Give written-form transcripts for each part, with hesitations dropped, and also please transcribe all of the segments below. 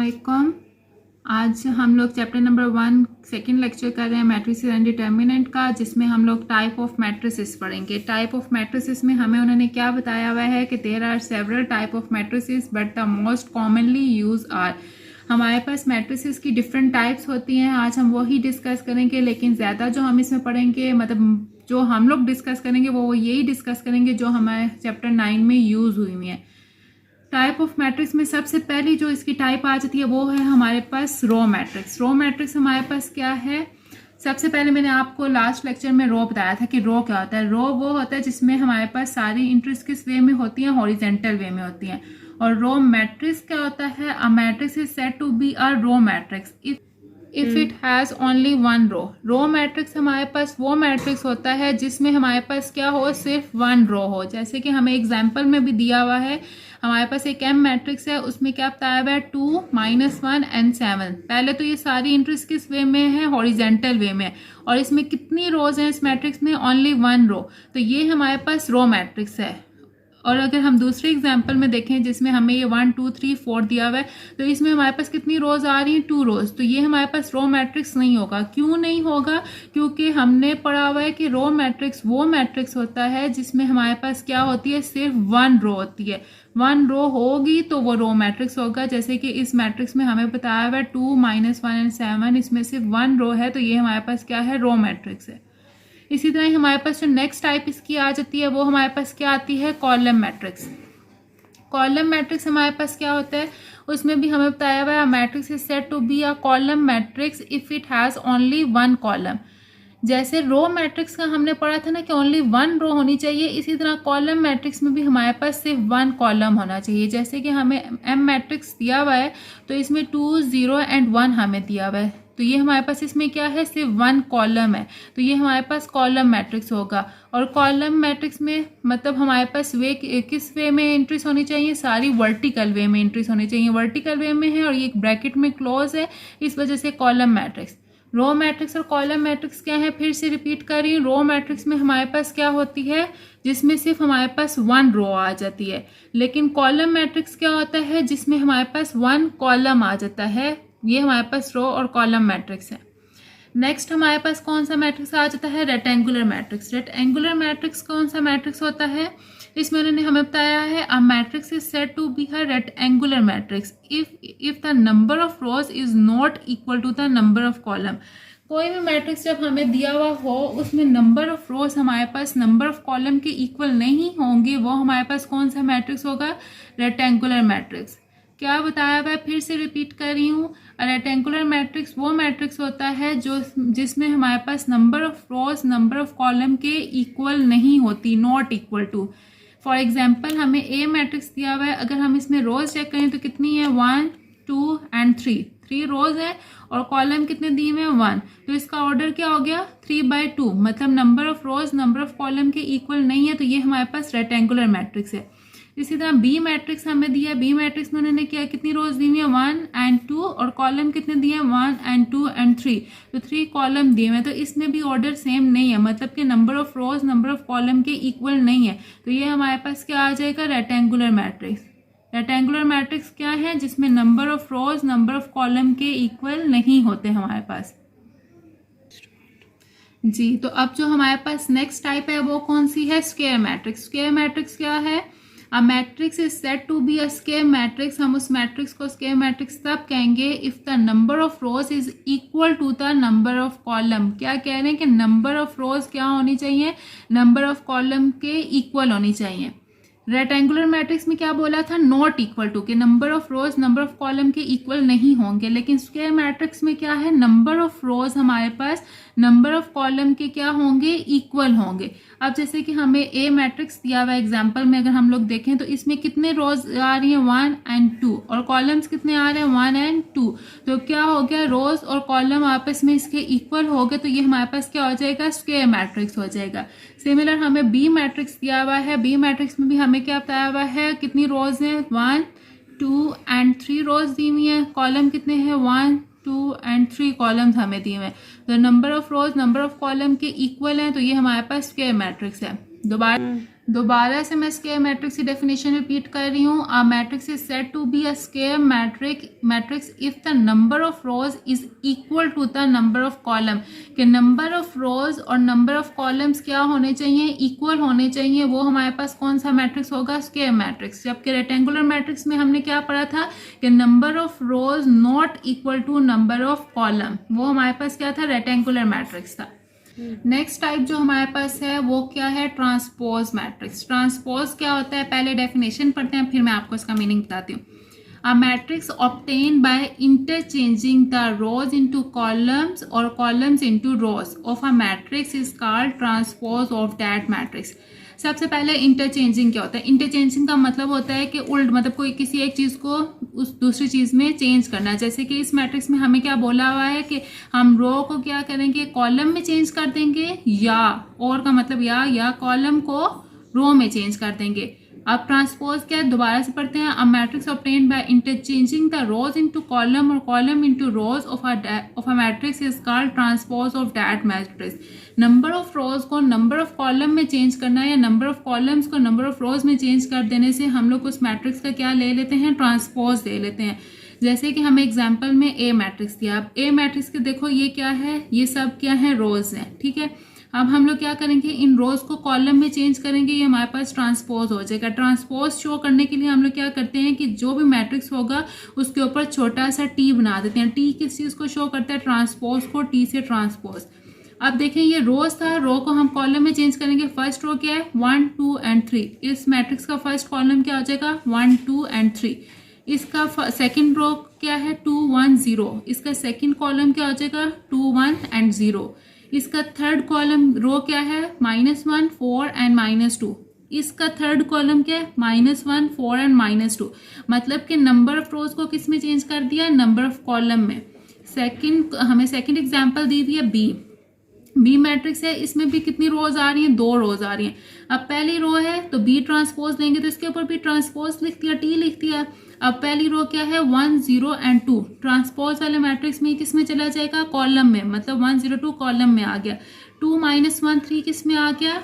अस्सलामुअलैकुम। आज हम लोग चैप्टर नंबर 1 सेकेंड लेक्चर कर रहे हैं मैट्रिसेस एंड डिटर्मिनेंट का, जिसमें हम लोग टाइप ऑफ मैट्रिसेस पढ़ेंगे। टाइप ऑफ मैट्रिसेस में हमें उन्होंने क्या बताया हुआ है कि there are several type of matrices but the most commonly use are. हमारे पास मैट्रिसेस की डिफरेंट टाइप्स होती हैं, आज हम वही डिस्कस करेंगे। लेकिन ज़्यादा जो हम इसमें पढ़ेंगे, मतलब जो हम लोग डिस्कस करेंगे वो यही डिस्कस करेंगे जो हमारे चैप्टर 9 में यूज़ हुई है। टाइप ऑफ मैट्रिक्स में सबसे पहली जो इसकी टाइप आ जाती है वो है हमारे पास रो मैट्रिक्स। रो मैट्रिक्स हमारे पास क्या है? सबसे पहले मैंने आपको लास्ट लेक्चर में रो बताया था कि रो क्या होता है। रो वो होता है जिसमें हमारे पास सारी इंट्रीज किस वे में होती हैं, हॉरिजेंटल वे में होती हैं। और रो मैट्रिक्स क्या होता है? A matrix is said to be a row matrix if it has only one row. Row matrix हमारे पास वो मैट्रिक्स होता है जिसमें हमारे पास क्या हो, सिर्फ वन रो हो। जैसे कि हमें एग्जाम्पल में भी दिया हुआ है, हमारे पास एक एम मैट्रिक्स है, उसमें क्या बताया हुआ है 2, -1 एंड 7। पहले तो ये सारी इंट्रीज किस वे में है, हॉरिजेंटल वे में। और इसमें कितनी रोज हैं इस मैट्रिक्स में? ओनली वन रो। तो ये हमारे पास रो मैट्रिक्स है। और अगर हम दूसरे एग्जाम्पल में देखें जिसमें हमें ये 1, 2, 3, 4 दिया हुआ है, तो इसमें हमारे पास कितनी रोज आ रही हैं? 2 रोज। तो ये हमारे पास रो मैट्रिक्स नहीं होगा। क्यों नहीं होगा? क्योंकि हमने पढ़ा हुआ है कि रो मैट्रिक्स वो मैट्रिक्स होता है जिसमें हमारे पास क्या होती है, सिर्फ वन रो होती है। वन रो होगी तो वो रो मैट्रिक्स होगा। जैसे कि इस मैट्रिक्स में हमें बताया हुआ है 2, -1 एंड 7, इसमें सिर्फ वन रो है, तो ये हमारे पास क्या है, रो मैट्रिक्स है। इसी तरह हमारे पास जो नेक्स्ट टाइप इसकी आ जाती है वो हमारे पास क्या आती है, कॉलम मैट्रिक्स। कॉलम मैट्रिक्स हमारे पास क्या होता है, उसमें भी हमें बताया हुआ है matrix is said to be a column matrix if it has only one column. जैसे रो मैट्रिक्स का हमने पढ़ा था ना कि ओनली वन रो होनी चाहिए, इसी तरह कॉलम मैट्रिक्स में भी हमारे पास सिर्फ वन कॉलम होना चाहिए। जैसे कि हमें एम मैट्रिक्स दिया हुआ है, तो इसमें 2, 0 एंड 1 हमें दिया हुआ है, तो ये हमारे पास इसमें क्या है, सिर्फ वन कॉलम है, तो ये हमारे पास कॉलम मैट्रिक्स होगा। और कॉलम मैट्रिक्स में मतलब हमारे पास वे किस वे में एंट्रीज होनी चाहिए, सारी वर्टिकल वे में एंट्रीज होनी चाहिए। वर्टिकल वे में है और ये ब्रैकेट में क्लोज है, इस वजह से कॉलम मैट्रिक्स। रो मैट्रिक्स और कॉलम मैट्रिक्स क्या है, फिर से रिपीट कर रही हूँ। रो मैट्रिक्स में हमारे पास क्या होती है, जिसमें सिर्फ हमारे पास वन रो आ जाती है। लेकिन कॉलम मैट्रिक्स क्या होता है, जिसमें हमारे पास वन कॉलम आ जाता है। ये हमारे पास रो और कॉलम मैट्रिक्स है। नेक्स्ट हमारे पास कौन सा मैट्रिक्स आ जाता है, रेक्टेंगुलर मैट्रिक्स। रेक्टेंगुलर मैट्रिक्स कौन सा मैट्रिक्स होता है, इसमें उन्होंने हमें बताया है a matrix is said to be a rectangular matrix if the number of rows is not equal to the number of column. कोई भी मैट्रिक्स जब हमें दिया हुआ हो, उसमें नंबर ऑफ रोज हमारे पास नंबर ऑफ कॉलम के इक्वल नहीं होंगे, वो हमारे पास कौन सा मैट्रिक्स होगा, रेक्टेंगुलर मैट्रिक्स। क्या बताया हुआ है, फिर से रिपीट कर रही हूँ। रेक्टेंगुलर मैट्रिक्स वो मैट्रिक्स होता है जो जिसमें हमारे पास number of rows number of column के इक्वल नहीं होती, not equal to. For example हमें ए मैट्रिक्स दिया हुआ है, अगर हम इसमें रोज चेक करें तो कितनी है, 1, 2 एंड 3 रोज है और कॉलम कितने दिए हुए हैं, 1। तो इसका ऑर्डर क्या हो गया, 3/2, मतलब number of rows number of column के इक्वल नहीं है, तो ये हमारे पास रेक्टेंगुलर मैट्रिक्स है। इसी तरह बी मैट्रिक्स हमें दिया है, बी मैट्रिक्स में उन्होंने क्या कितनी रोज दी हुई है, 1 एंड 2, और कॉलम कितने दिए हैं, 1 एंड 2 एंड 3, तो 3 कॉलम दिए हुए हैं। तो इसमें भी ऑर्डर सेम नहीं है, मतलब कि number of rows number of column के इक्वल नहीं है, तो ये हमारे पास क्या आ जाएगा, रेक्टेंगुलर मैट्रिक्स। रेक्टेंगुलर मैट्रिक्स क्या है, जिसमें number of rows number of column के इक्वल नहीं होते हमारे पास जी। तो अब जो हमारे पास नेक्स्ट टाइप है वो कौन सी है, स्क्वायर मैट्रिक्स। स्क्वायर मैट्रिक्स क्या है, a matrix is said to be a square matrix. हम उस मैट्रिक्स को स्क्वायर मैट्रिक्स तब कहेंगे if the number of rows is equal to the number of column. क्या कह रहे हैं कि नंबर ऑफ रोज क्या होनी चाहिए, नंबर ऑफ कॉलम के इक्वल होनी चाहिए। रेक्टेंगुलर मैट्रिक्स में क्या बोला था, नॉट इक्वल टू, के number of rows number of column के इक्वल नहीं होंगे। लेकिन स्क्वायर मैट्रिक्स में क्या है, नंबर ऑफ रोज हमारे पास नंबर ऑफ कॉलम के क्या होंगे, इक्वल होंगे। अब जैसे कि हमें ए मैट्रिक्स दिया हुआ एग्जांपल में अगर हम लोग देखें तो इसमें कितने रोज आ रही हैं, 1 एंड 2, और कॉलम्स कितने आ रहे हैं, 1 एंड 2। तो क्या हो गया, रोज और कॉलम आपस में इसके इक्वल हो गए, तो ये हमारे पास क्या हो जाएगा, स्क्वायर मैट्रिक्स हो जाएगा। सिमिलर हमें बी मैट्रिक्स दिया हुआ है, बी मैट्रिक्स में भी हमें क्या बताया हुआ है, कितनी रोज हैं, 1, 2 एंड 3 रोज दी हुई हैं, कॉलम कितने हैं, 1, 2 एंड 3 कॉलम्स हमें दिए हुए हैं। तो number of rows number of column के इक्वल हैं, तो ये हमारे पास स्क्वायर मैट्रिक्स है। दोबारा दोबारा से मैं स्क्वायर मैट्रिक्स की डेफिनेशन रिपीट कर रही हूँ। A matrix is said to be a square matrix if the number of rows is equal to the number of column. कि नंबर ऑफ रोज और नंबर ऑफ कॉलम्स क्या होने चाहिए, equal होने चाहिए। वो हमारे पास कौन सा मैट्रिक्स होगा, स्क्वायर मैट्रिक्स। जबकि रेक्टेंगुलर मैट्रिक्स में हमने क्या पढ़ा था कि number of rows not equal to number of column, वो हमारे पास क्या था, रेक्टेंगुलर मैट्रिक्स था। नेक्स्ट टाइप जो हमारे पास है वो क्या है, ट्रांसपोज मैट्रिक्स। ट्रांसपोज क्या होता है, पहले डेफिनेशन पढ़ते हैं फिर मैं आपको इसका मीनिंग बताती हूँ। A matrix obtain by interchanging the rows into columns और columns into rows of a matrix is called transpose of that matrix. सबसे पहले इंटरचेंजिंग क्या होता है, इंटरचेंजिंग का मतलब होता है कि उल्ट, मतलब कोई किसी एक चीज़ को उस दूसरी चीज़ में चेंज करना। जैसे कि इस मैट्रिक्स में हमें क्या बोला हुआ है कि हम रो को क्या करेंगे, कॉलम में चेंज कर देंगे, या और का मतलब या कॉलम को रो में चेंज कर देंगे। अब ट्रांसपोज क्या है, दोबारा से पढ़ते हैं। A matrix obtained by interchanging the rows into column और column into rows of a matrix is called transpose of that matrix. Number of rows को नंबर ऑफ कॉलम में चेंज करना या नंबर ऑफ कॉलम्स को number of rows में change कर देने से हम लोग उस मैट्रिक्स का क्या ले लेते हैं, ट्रांसपोज ले लेते हैं। जैसे कि हमें एग्जाम्पल में ए मैट्रिक्स दिया। अब ए मैट्रिक्स के देखो ये क्या है, ये सब क्या है, रोज है, ठीक है। अब हम लोग क्या करेंगे, इन रोज को कॉलम में चेंज करेंगे, ये हमारे पास ट्रांसपोज हो जाएगा। ट्रांसपोज शो करने के लिए हम लोग क्या करते हैं कि जो भी मैट्रिक्स होगा उसके ऊपर छोटा सा टी बना देते हैं। टी किस चीज को शो करता है, ट्रांसपोज को, टी से ट्रांसपोज। अब देखें ये रोज था, रो को हम कॉलम में चेंज करेंगे। फर्स्ट रो क्या है, 1 2 एंड 3। इस मैट्रिक्स का फर्स्ट कॉलम क्या हो जाएगा, 1 2 एंड 3। इसका सेकंड रो क्या है, 2 1 0। इसका सेकंड कॉलम क्या हो जाएगा, 2 1 एंड 0। इसका थर्ड कॉलम रो क्या है, -1 4 एंड -2। इसका थर्ड कॉलम क्या है, -1 4 एंड -2। मतलब कि नंबर ऑफ रोज को किस में चेंज कर दिया, नंबर ऑफ कॉलम में। हमें सेकंड एग्जांपल दी थी बी मैट्रिक्स है, इसमें भी कितनी रोज आ रही हैं, 2 रोज आ रही हैं। अब पहली रो है तो बी ट्रांसपोज लेंगे तो इसके ऊपर भी ट्रांसपोज लिख दिया, टी लिख दिया। अब पहली रो क्या है, 1 0 एंड 2। ट्रांसपोज वाले मैट्रिक्स में किस में चला जाएगा, कॉलम में, मतलब 1 0 2 कॉलम में आ गया। 2 -1 3 किस में आ गया,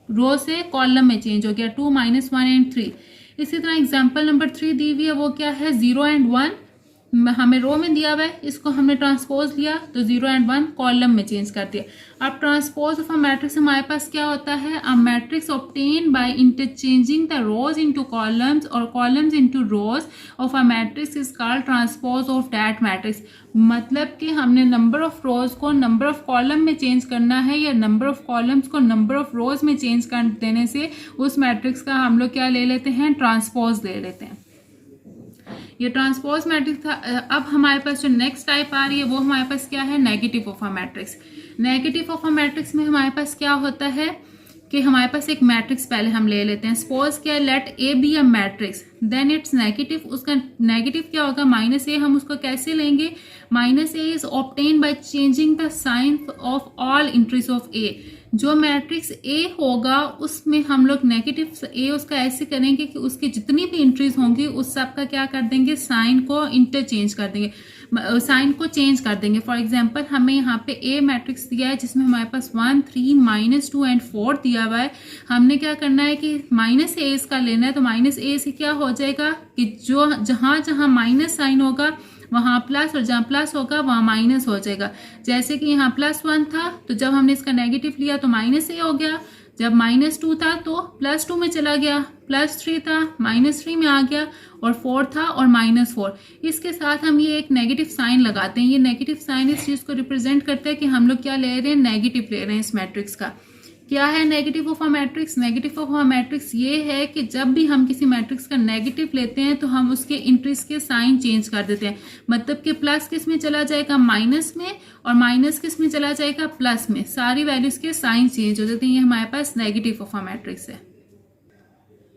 रो से कॉलम में चेंज हो गया, 2 -1 एंड 3। इसी तरह एग्जाम्पल नंबर 3 दी हुई है, वो क्या है, 0 एंड 1 हमें रो में दिया हुआ है, इसको हमने ट्रांसपोज लिया तो 0 एंड 1 कॉलम में चेंज कर दिया। अब ट्रांसपोज ऑफ अ मैट्रिक्स हमारे पास क्या होता है, a matrix obtain by interchanging the rows into columns और columns into rows of a matrix is called transpose of that matrix. मतलब कि हमने नंबर ऑफ रोज को नंबर ऑफ कॉलम में चेंज करना है या नंबर ऑफ कॉलम्स को नंबर ऑफ रोज में चेंज कर देने से उस मैट्रिक्स का हम लोग क्या ले लेते हैं, ट्रांसपोज ले लेते हैं। ये ट्रांसपोज मैट्रिक्स था। अब हमारे पास जो नेक्स्ट टाइप आ रही है वो हमारे पास क्या है, negative of a matrix. Negative of a matrix में हमारे पास क्या होता है कि हमारे पास एक मैट्रिक्स पहले हम ले लेते हैं। सपोज क्या, let A be a matrix then its negative. उसका नेगेटिव क्या होगा, -a। हम उसको कैसे लेंगे, -a is obtain by changing the sign of all entries of A. जो मैट्रिक्स ए होगा उसमें हम लोग नेगेटिव ए उसका ऐसे करेंगे कि उसकी जितनी भी एंट्रीज होंगी उस सब का क्या कर देंगे, साइन को इंटरचेंज कर देंगे, साइन को चेंज कर देंगे। फॉर एग्जांपल हमें यहाँ पे ए मैट्रिक्स दिया है जिसमें हमारे पास 1 3 -2 एंड 4 दिया हुआ है। हमने क्या करना है कि -a इसका लेना है, तो -a से क्या हो जाएगा कि जो जहां जहां माइनस साइन होगा वहां प्लस और जहां प्लस होगा वहां माइनस हो जाएगा। जैसे कि यहाँ +1 था तो जब हमने इसका नेगेटिव लिया तो -a हो गया, जब -2 था तो +2 में चला गया, +3 था -3 में आ गया, और 4 था और -4। इसके साथ हम ये एक नेगेटिव साइन लगाते हैं। ये नेगेटिव साइन इस चीज को रिप्रेजेंट करता है कि हम लोग क्या ले रहे हैं, नेगेटिव ले रहे हैं इस मैट्रिक्स का। क्या है negative of a matrix, negative of a matrix ये है कि जब भी हम किसी मैट्रिक्स का नेगेटिव लेते हैं तो हम उसके इंट्रीज के साइन चेंज कर देते हैं। मतलब कि प्लस किस में चला जाएगा, माइनस में, और माइनस किस में चला जाएगा, प्लस में। सारी वैल्यूज के साइन चेंज हो जाते हैं। ये हमारे पास नेगेटिव ऑफ अ मैट्रिक्स है।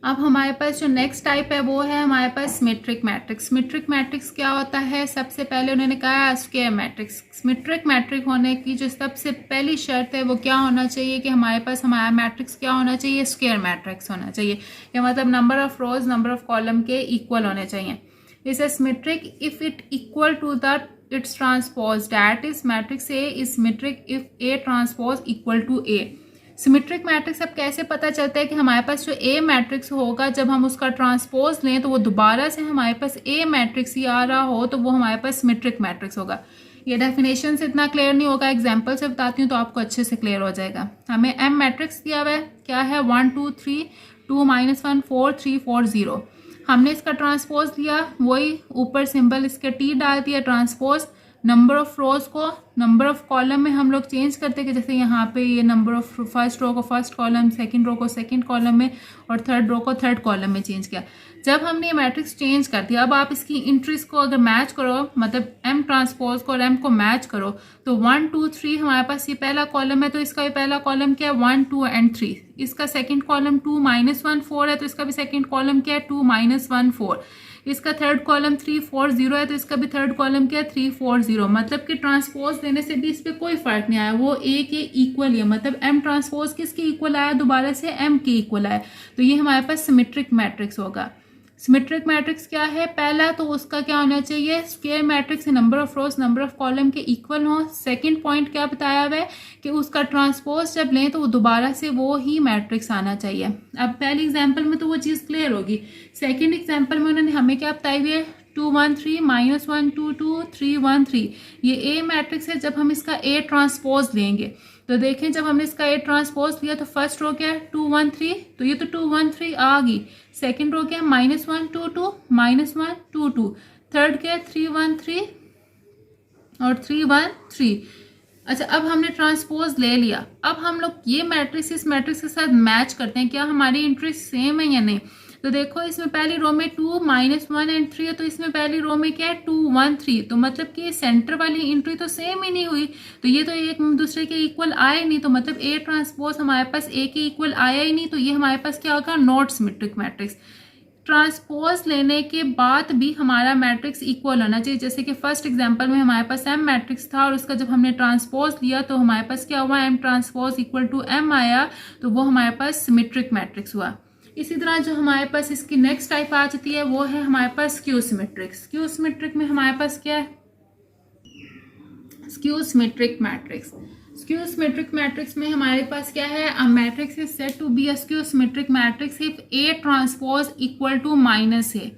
अब हमारे पास जो नेक्स्ट टाइप है वो है हमारे पास सिमेट्रिक मैट्रिक्स। सिमेट्रिक मैट्रिक्स क्या होता है, सबसे पहले उन्होंने कहा स्क्वायर मैट्रिक्स। सिमेट्रिक मैट्रिक होने की जो सबसे पहली शर्त है वो क्या होना चाहिए कि हमारे पास हमारा मैट्रिक्स क्या होना चाहिए, स्क्वायर मैट्रिक्स होना चाहिए। या मतलब number of rows number of column के इक्वल होने चाहिए। Is A symmetric if it equal to the its transpose, that is matrix A is symmetric if A transpose equal to A. Symmetric matrix अब कैसे पता चलता है कि हमारे पास जो ए मैट्रिक्स होगा जब हम उसका ट्रांसपोज लें तो वो दोबारा से हमारे पास ए मैट्रिक्स ही आ रहा हो तो वो हमारे पास सिमेट्रिक मैट्रिक्स होगा। ये डेफिनेशन से इतना क्लियर नहीं होगा, एग्जाम्पल से बताती हूँ तो आपको अच्छे से क्लियर हो जाएगा। हमें एम मैट्रिक्स दिया हुआ है, क्या है 1 2 3 2 -1 4 3 4 0। हमने इसका ट्रांसपोज लिया, वही ऊपर सिंबल इसके टी डाल दिया ट्रांसपोज। नंबर ऑफ रोज को नंबर ऑफ कॉलम में हम लोग चेंज करते हैं कि जैसे यहाँ पे ये नंबर ऑफ फर्स्ट रो को फर्स्ट कॉलम, सेकंड रो को सेकंड कॉलम में और थर्ड रो को थर्ड कॉलम में चेंज किया। जब हमने ये मैट्रिक्स चेंज कर दिया, अब आप इसकी इंट्रीज को अगर मैच करो, मतलब एम ट्रांसपोज को और एम को मैच करो तो 1 2 3 हमारे पास ये पहला कॉलम है तो इसका भी पहला कॉलम क्या है 1 2 एंड 3। इसका सेकंड कॉलम 2 -1 4 है तो इसका भी सेकंड कॉलम क्या है 2 -1 4। इसका थर्ड कॉलम 3 4 0 है तो इसका भी थर्ड कॉलम क्या है 3 4 0। मतलब कि ट्रांसपोज देने से भी इस पर कोई फर्क नहीं आया, वो ए के इक्वल है। मतलब एम ट्रांसपोज किसके इक्वल आया, दोबारा से एम के इक्वल आया। तो ये हमारे पास सिमेट्रिक मैट्रिक्स होगा। सिमेट्रिक मैट्रिक्स क्या है, पहला तो उसका क्या होना चाहिए, square matrix number of rows number of column के इक्वल हो। सेकंड पॉइंट क्या बताया हुआ है कि उसका ट्रांसपोज जब लें तो वो दोबारा से वो ही मैट्रिक्स आना चाहिए। अब पहले एग्जांपल में तो वो चीज़ क्लियर होगी, सेकंड एग्जांपल में उन्होंने हमें क्या बताई हुई है 2 1 3 -1 2 2 3 1 3। ये ए मैट्रिक्स है। जब हम इसका ए ट्रांसपोज लेंगे तो देखें, जब हमने इसका ए ट्रांसपोज लिया तो फर्स्ट रो क्या है 2 1 3, तो ये तो 2 1 3 आ गई। सेकंड रो क्या है -1 2 2 -1 2 2। थर्ड क्या है 3 1 3 और 3 1 3। अच्छा, अब हमने ट्रांसपोज ले लिया। अब हम लोग ये मैट्रिक्स इस मैट्रिक्स के साथ मैच करते हैं, क्या हमारी एंट्री सेम है या नहीं। तो देखो इसमें पहली रो में 2 -1 एंड 3 है तो इसमें पहली रो में क्या है 2 1 3। तो मतलब कि सेंटर वाली एंट्री तो सेम ही नहीं हुई, तो ये तो एक दूसरे के इक्वल आए नहीं। तो मतलब ए ट्रांसपोज हमारे पास ए के इक्वल आया ही नहीं, तो ये हमारे पास क्या होगा नॉट सिमेट्रिक मैट्रिक्स। ट्रांसपोज लेने के बाद भी हमारा मैट्रिक्स इक्वल होना चाहिए। जैसे कि फर्स्ट एग्जांपल में हमारे पास एम मैट्रिक्स था और उसका जब हमने ट्रांसपोज लिया तो हमारे पास क्या हुआ, M transpose equal to M आया, तो वो हमारे पास सिमेट्रिक मैट्रिक्स हुआ। इसी तरह जो हमारे पास इसकी नेक्स्ट टाइप आ जाती है वो है हमारे पास स्क्यू सिमेट्रिक। स्क्यू सिमेट्रिक में हमारे पास क्या है, skew symmetric matrix. Skew symmetric matrix में हमारे पास क्या है, a matrix is said to be a skew symmetric matrix if A transpose equal to minus A.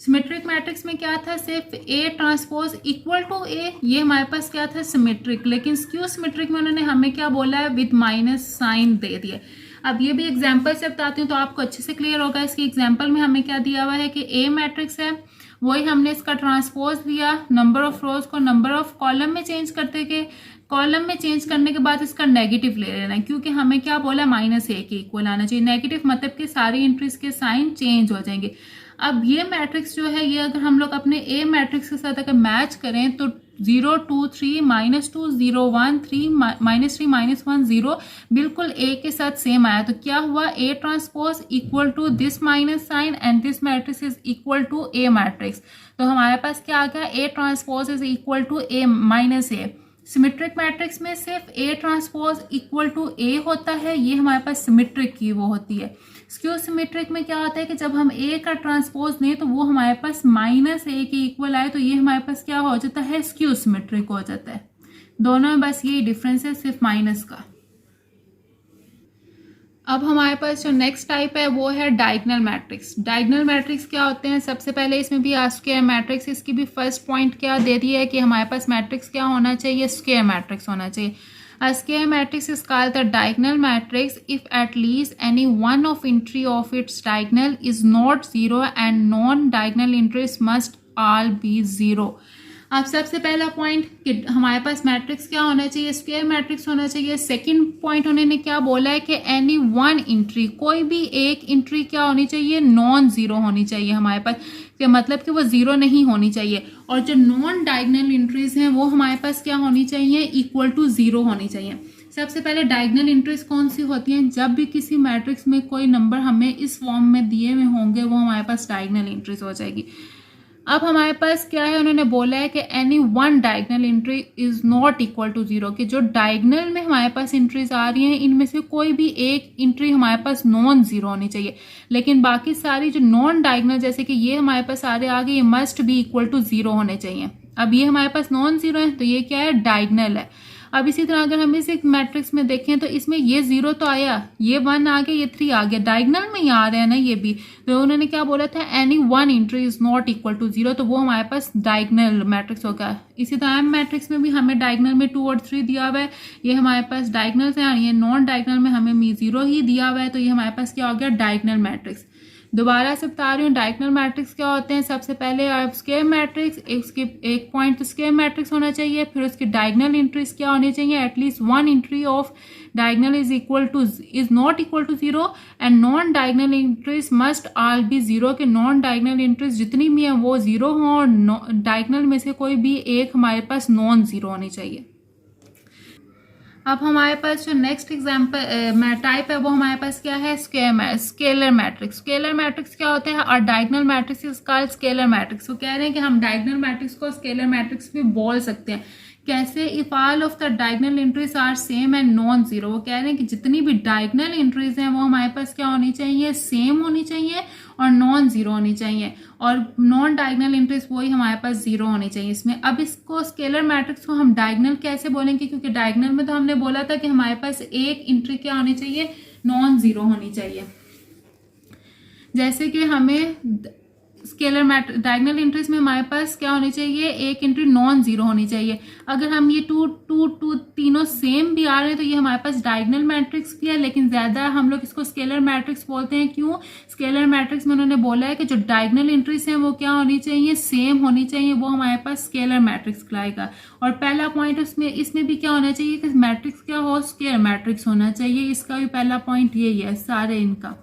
Symmetric matrix में क्या था, सिर्फ A transpose equal to A, ये हमारे पास क्या था सिमेट्रिक। लेकिन स्क्यू सिमेट्रिक में उन्होंने हमें क्या बोला है, विद माइनस साइन दे दिया। अब ये भी एग्जाम्पल से बताती हूँ तो आपको अच्छे से क्लियर होगा। इसके एग्जाम्पल में हमें क्या दिया हुआ है कि ए मैट्रिक्स है, वही हमने इसका ट्रांसपोज लिया, नंबर ऑफ रोज को नंबर ऑफ कॉलम में चेंज करते के कॉलम में चेंज करने के बाद इसका नेगेटिव ले लेना है, क्योंकि हमें क्या बोला -a के इक्वल आना चाहिए। नेगेटिव मतलब कि सारी एंट्रीज के साइन चेंज हो जाएंगे। अब ये मैट्रिक्स जो है ये अगर हम लोग अपने ए मैट्रिक्स के साथ अगर मैच करें तो 0 2 3 -2 0 1 3 -3 -1 0 बिल्कुल ए के साथ सेम आया। तो क्या हुआ, A transpose equal to this minus sign and this matrix is equal to a matrix. तो हमारे पास क्या आ गया, A transpose is equal to A minus A. Symmetric matrix में सिर्फ A transpose equal to A होता है, ये हमारे पास सिमेट्रिक की वो होती है। स्क्यू सिमेट्रिक में क्या होता है कि जब हम ए का ट्रांसपोज लें तो वो हमारे पास -a के इक्वल आए, तो ये हमारे पास क्या हो जाता है, स्क्यू सिमेट्रिक हो जाता है। दोनों में बस यही डिफरेंस है, सिर्फ माइनस का। अब हमारे पास जो नेक्स्ट टाइप है वो है डायगोनल मैट्रिक्स। डायगोनल मैट्रिक्स क्या होते हैं, सबसे पहले इसमें भी स्क्वायर मैट्रिक्स, इसकी भी फर्स्ट पॉइंट क्या दे दी है कि हमारे पास मैट्रिक्स क्या होना चाहिए, स्क्वायर मैट्रिक्स होना चाहिए। A square matrix is called the diagonal matrix if at least any one of entry of its diagonal is not 0 and non-diagonal entries must all be 0। अब सबसे पहला पॉइंट कि हमारे पास मैट्रिक्स क्या होना चाहिए, स्क्वायर मैट्रिक्स होना चाहिए। सेकंड पॉइंट उन्होंने क्या बोला है कि एनी वन एंट्री, कोई भी एक एंट्री क्या होनी चाहिए, नॉन जीरो होनी चाहिए हमारे पास, कि मतलब कि वो जीरो नहीं होनी चाहिए। और जो नॉन डायगोनल एंट्रीज हैं वो हमारे पास क्या होनी चाहिए, इक्वल टू जीरो होनी चाहिए। सबसे पहले डायगोनल एंट्रीज कौन सी होती हैं, जब भी किसी मैट्रिक्स में कोई नंबर हमें इस फॉर्म में दिए हुए होंगे वो हमारे पास डायगोनल एंट्रीज हो जाएगी। अब हमारे पास क्या है, उन्होंने बोला है कि any one diagonal entry is not equal to zero, कि जो डायगोनल में हमारे पास एंट्रीज आ रही हैं इनमें से कोई भी एक एंट्री हमारे पास नॉन जीरो होनी चाहिए। लेकिन बाकी सारी जो नॉन डायगोनल, जैसे कि ये हमारे पास सारे आ गए, ये must be equal to zero होने चाहिए। अब ये हमारे पास नॉन जीरो है तो ये क्या है, डायगोनल है। अब इसी तरह अगर हम इस एक मैट्रिक्स में देखें तो इसमें ये 0 तो आया, ये 1 आ गया, ये 3 आ गया, डायगनल में ही आ रहे हैं ना ये भी। तो उन्होंने क्या बोला था, any one entry is not equal to 0, तो वो हमारे पास डायगनल मैट्रिक्स होगा। इसी तरह एम मैट्रिक्स में भी हमें डायगनल में 2 और 3 दिया हुआ है, ये हमारे पास डायगनल्स हैं, और ये नॉन डायगनल में हमें 0 ही दिया हुआ है, तो ये हमारे पास क्या हो गया, डायगनल मैट्रिक्स। दोबारा से बता रही हूँ डायगनल मैट्रिक्स क्या होते हैं। सबसे पहले आप स्क्वायर मैट्रिक्स, उसके एक पॉइंट तो स्क्वायर मैट्रिक्स होना चाहिए, फिर उसकी डायगनल एंट्रीज क्या होनी चाहिए, at least one entry of diagonal is not equal to 0 and non diagonal entries must all be 0, के नॉन डायगनल एंट्रीज जितनी भी हैं वो 0 हों और डायगनल में से कोई भी एक हमारे पास नॉन 0 होनी चाहिए। अब हमारे पास जो नेक्स्ट एग्जाम्पल टाइप है वो हमारे पास क्या है, स्केलर मैट्रिक्स। स्केलर मैट्रिक्स क्या होते हैं, और diagonal matrix is called scalar matrix. वो कह रहे हैं कि हम डायगनल मैट्रिक्स को स्केलर मैट्रिक्स भी बोल सकते हैं। कैसे, if all of the diagonal entries are same and non 0। वो कह रहे हैं कि जितनी भी डायगनल एंट्रीज हैं वो हमारे पास क्या होनी चाहिए, सेम होनी चाहिए और नॉन 0 होनी चाहिए, और नॉन डायगनल एंट्रीज वही हमारे पास 0 होनी चाहिए इसमें। अब इसको स्केलर मैट्रिक्स को हम डायगनल कैसे बोलेंगे, क्योंकि डायगनल में तो हमने बोला था कि हमारे पास एक एंट्री क्या होनी चाहिए, नॉन 0 होनी चाहिए। जैसे कि हमें स्केलर डायगनल एंट्रीज में हमारे पास क्या होनी चाहिए, एक एंट्री नॉन 0 होनी चाहिए। अगर हम ये 2 2 2 तीनों सेम भी आ रहे हैं तो ये हमारे पास डायगनल मैट्रिक्स भी है, लेकिन ज्यादा हम लोग इसको स्केलर मैट्रिक्स बोलते हैं। क्यों, स्केलर मैट्रिक्स में उन्होंने बोला है कि जो डायगनल एंट्रीज हैं वो क्या होनी चाहिए, सेम होनी चाहिए, वो हमारे पास स्केलर मैट्रिक्स कहलाएगा। और पहला पॉइंट इसमें भी क्या होना चाहिए कि मैट्रिक्स क्या हो, स्केलर मैट्रिक्स होना चाहिए। इसका भी पहला पॉइंट यही है, सारे इनका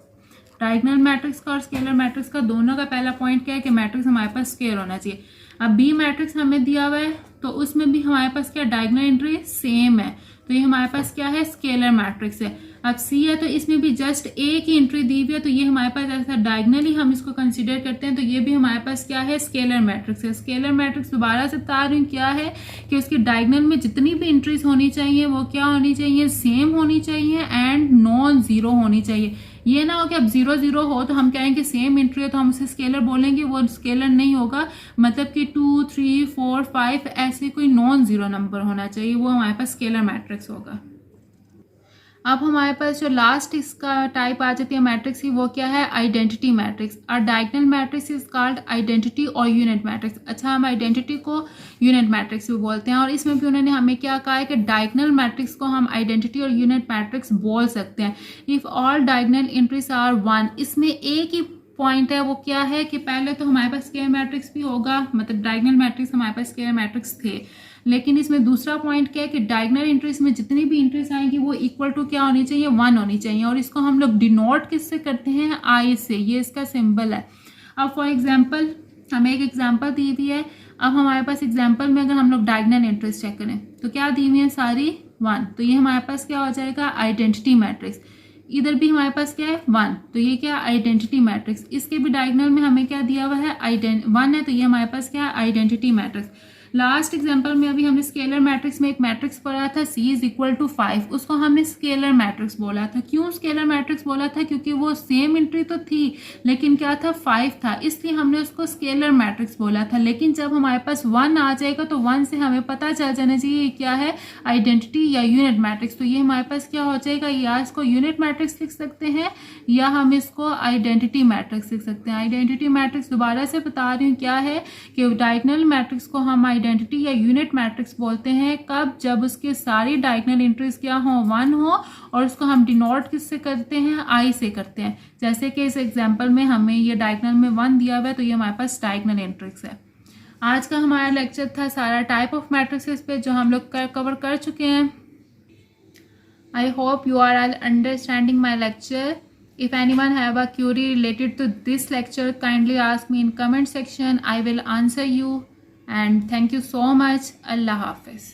डायगनल मैट्रिक्स का और स्केलर मैट्रिक्स का दोनों का पहला पॉइंट क्या है कि मैट्रिक्स हमारे पास स्केलर होना चाहिए। अब बी मैट्रिक्स हमें दिया हुआ है तो उसमें भी हमारे पास क्या, डायगनल एंट्री सेम है, तो ये हमारे पास क्या है, स्केलर मैट्रिक्स है। अब सी है तो इसमें भी जस्ट एक ही एंट्री दी हुई है, तो ये हमारे पास ऐसा डायगनली हम इसको कंसीडर करते हैं, तो ये भी हमारे पास क्या है, स्केलर मैट्रिक्स है। स्केलर मैट्रिक्स दोबारा से बता रही हूँ क्या है कि उसकी डायगनल में जितनी भी एंट्रीज होनी चाहिए वो क्या होनी चाहिए, सेम होनी चाहिए एंड नॉन 0 होनी चाहिए। ये ना हो कि अब 0 0 हो तो हम कहें कि सेम एंट्री है तो हम उसे स्केलर बोलेंगे, वो स्केलर नहीं होगा। मतलब कि 2 3 4 5 ऐसे कोई नॉन 0 नंबर होना चाहिए, वो हमारे पास स्केलर मैट्रिक्स होगा। अब हमारे पास जो लास्ट इसका टाइप आ जाती है मैट्रिक्स की, वो क्या है, आइडेंटिटी मैट्रिक्स। और diagonal matrix is called identity और यूनिट मैट्रिक्स। अच्छा, हम आइडेंटिटी को यूनिट मैट्रिक्स भी बोलते हैं, और इसमें भी उन्होंने हमें क्या कहा है कि डायगनल मैट्रिक्स को हम आइडेंटिटी और यूनिट मैट्रिक्स बोल सकते हैं if all diagonal entries are 1। इसमें एक ही पॉइंट है, वो क्या है कि पहले तो हमारे पास स्केलर मैट्रिक्स भी होगा, मतलब डायगनल मैट्रिक्स हमारे पास स्केलर मैट्रिक्स थे, लेकिन इसमें दूसरा पॉइंट क्या है कि डायगनल एंट्रीज में जितनी भी एंट्रीज आएंगी वो इक्वल टू क्या होनी चाहिए, 1 होनी चाहिए। और इसको हम लोग डिनोट किससे करते हैं, आई से, ये इसका सिंबल है। अब फॉर एग्जांपल हमें एक एग्जांपल दी हुई है। अब हमारे पास एग्जांपल में अगर हम लोग डायगनल एंट्रीज चेक करें तो क्या दी हुई है, सारी 1, तो ये हमारे पास क्या हो जाएगा, आइडेंटिटी मैट्रिक्स। इधर भी हमारे पास क्या है, 1, तो ये क्या, आइडेंटिटी मैट्रिक्स। इसके भी डायगनल में हमें क्या दिया हुआ है, 1 है, तो ये हमारे पास क्या है, आइडेंटिटी मैट्रिक्स। लास्ट एग्जांपल में अभी हमने स्केलर मैट्रिक्स में एक मैट्रिक्स पढ़ा था, C इज इक्वल टू 5, उसको हमने स्केलर मैट्रिक्स बोला था। क्यों स्केलर मैट्रिक्स बोला था, क्योंकि वो सेम एंट्री तो थी लेकिन क्या था, 5 था, इसलिए हमने उसको स्केलर मैट्रिक्स बोला था। लेकिन जब हमारे पास 1 आ जाएगा तो 1 से हमें पता चल जाना चाहिए क्या है, आइडेंटिटी या यूनिट मैट्रिक्स। तो ये हमारे पास क्या हो जाएगा, या इसको यूनिट मैट्रिक्स लिख सकते हैं या हम इसको आइडेंटिटी मैट्रिक्स लिख सकते हैं। आइडेंटिटी मैट्रिक्स दोबारा से बता रही हूँ क्या है कि डायगनल मैट्रिक्स को हम आइडेंटिटी या यूनिट मैट्रिक्स बोलते हैं कब, जब उसके सारी डायगनल एंट्रीज क्या हो, 1 हो, और उसको हम डिनोट किससे करते हैं, आई से करते हैं। जैसे कि इस एग्जांपल में हमें ये डायगनल में 1 दिया हुआ है, तो ये हमारे पास डायगनल एंट्रीज है। आज का हमारा लेक्चर था सारा टाइप ऑफ मैट्रिक्स पे, जो हम लोग कवर कर चुके हैं। I hope you are all understanding my lecture. If anyone have a query related to this lecture, kindly ask me in comment section. I will answer you. And thank you so much. Allah Hafiz.